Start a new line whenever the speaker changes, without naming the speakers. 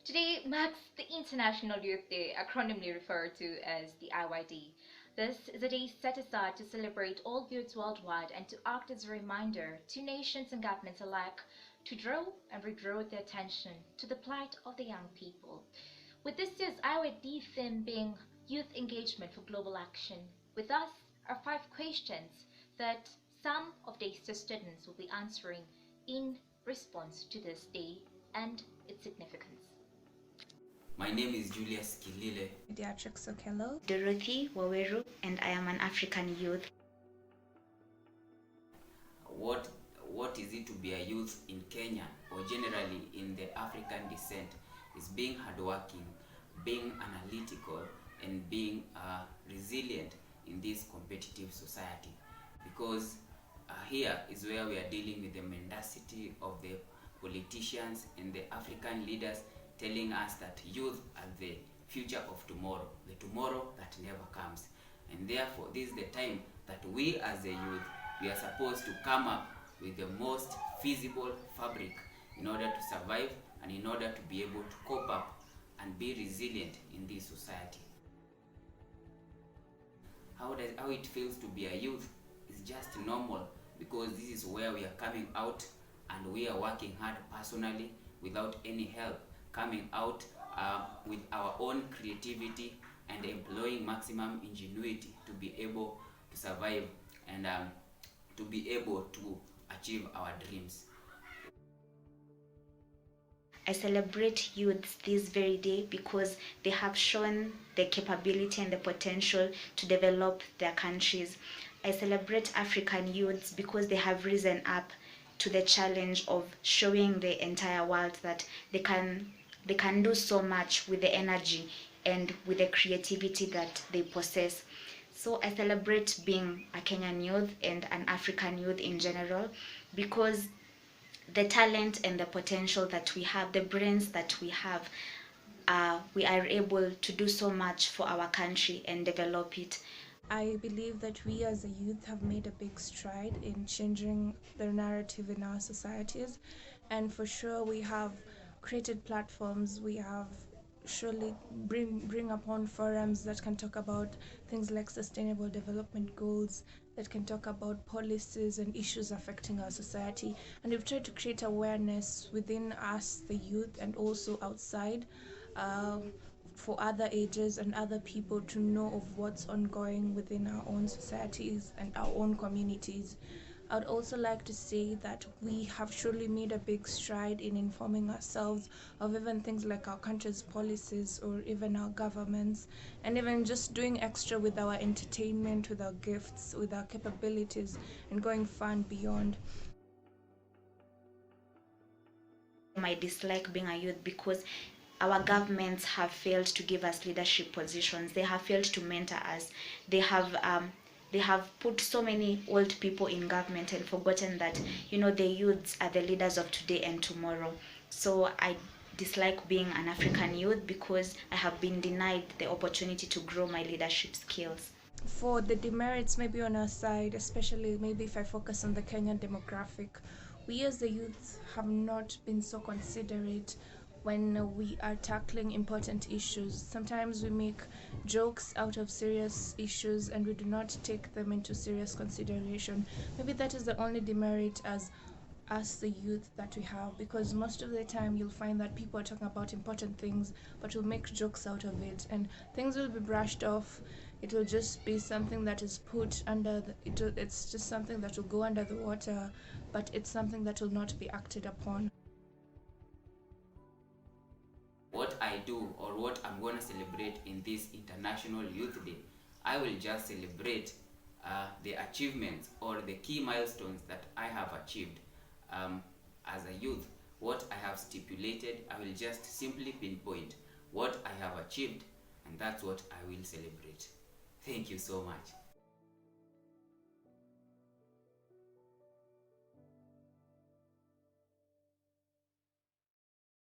Today marks the International Youth Day, acronymically referred to as the IYD. This is a day set aside to celebrate all youths worldwide and to act as a reminder to nations and governments alike to draw and redraw their attention to the plight of the young people. With this year's IYD theme being Youth Engagement for Global Action, with us are 5 questions that some of Day's students will be answering in response to this day and its significance.
My name is Julius Kilile.
Pediatrics Okello.
Dorothy Waweru, and I am an African youth.
What is it to be a youth in Kenya or generally in the African descent is being hardworking, being analytical, and being resilient in this competitive society. Because here is where we are dealing with the mendacity of the politicians and the African leaders telling us that youth are the future of tomorrow, the tomorrow that never comes. And therefore, this is the time that we as a youth, we are supposed to come up with the most feasible fabric in order to survive and in order to be able to cope up and be resilient in this society. How it feels to be a youth is just normal, because this is where we are coming out and we are working hard personally without any help, coming out with our own creativity and employing maximum ingenuity to be able to survive and to be able to achieve our dreams.
I celebrate youths this very day because they have shown the capability and the potential to develop their countries. I celebrate African youths because they have risen up to the challenge of showing the entire world that they can do so much with the energy and with the creativity that they possess. So I celebrate being a Kenyan youth and an African youth in general, because the talent and the potential that we have, the brains that we have, we are able to do so much for our country and develop it.
I believe that we as a youth have made a big stride in changing the narrative in our societies, and for sure we have created platforms, we have surely bring upon forums that can talk about things like sustainable development goals, that can talk about policies and issues affecting our society, and we've tried to create awareness within us, the youth, and also outside, for other ages and other people to know of what's ongoing within our own societies and our own communities. I would also like to say that we have surely made a big stride in informing ourselves of even things like our country's policies or even our governments, and even just doing extra with our entertainment, with our gifts, with our capabilities, and going far and beyond.
I dislike being a youth because our governments have failed to give us leadership positions. They have failed to mentor us. They have put so many old people in government and forgotten that the youths are the leaders of today and tomorrow. So I dislike being an African youth because I have been denied the opportunity to grow my leadership skills.
For the demerits maybe on our side, especially maybe if I focus on the Kenyan demographic, we as the youth have not been so considerate when we are tackling important issues. Sometimes we make jokes out of serious issues and we do not take them into serious consideration. Maybe that is the only demerit as us, the youth, that we have, because most of the time you'll find that people are talking about important things but will make jokes out of it, and things will be brushed off. It will just be something that is put under it's just something that will go under the water, but it's something that will not be acted upon.
What I do or what I'm going to celebrate in this International Youth Day, I will just celebrate the achievements or the key milestones that I have achieved as a youth. What I have stipulated, I will just simply pinpoint what I have achieved, and that's what I will celebrate. Thank you so much.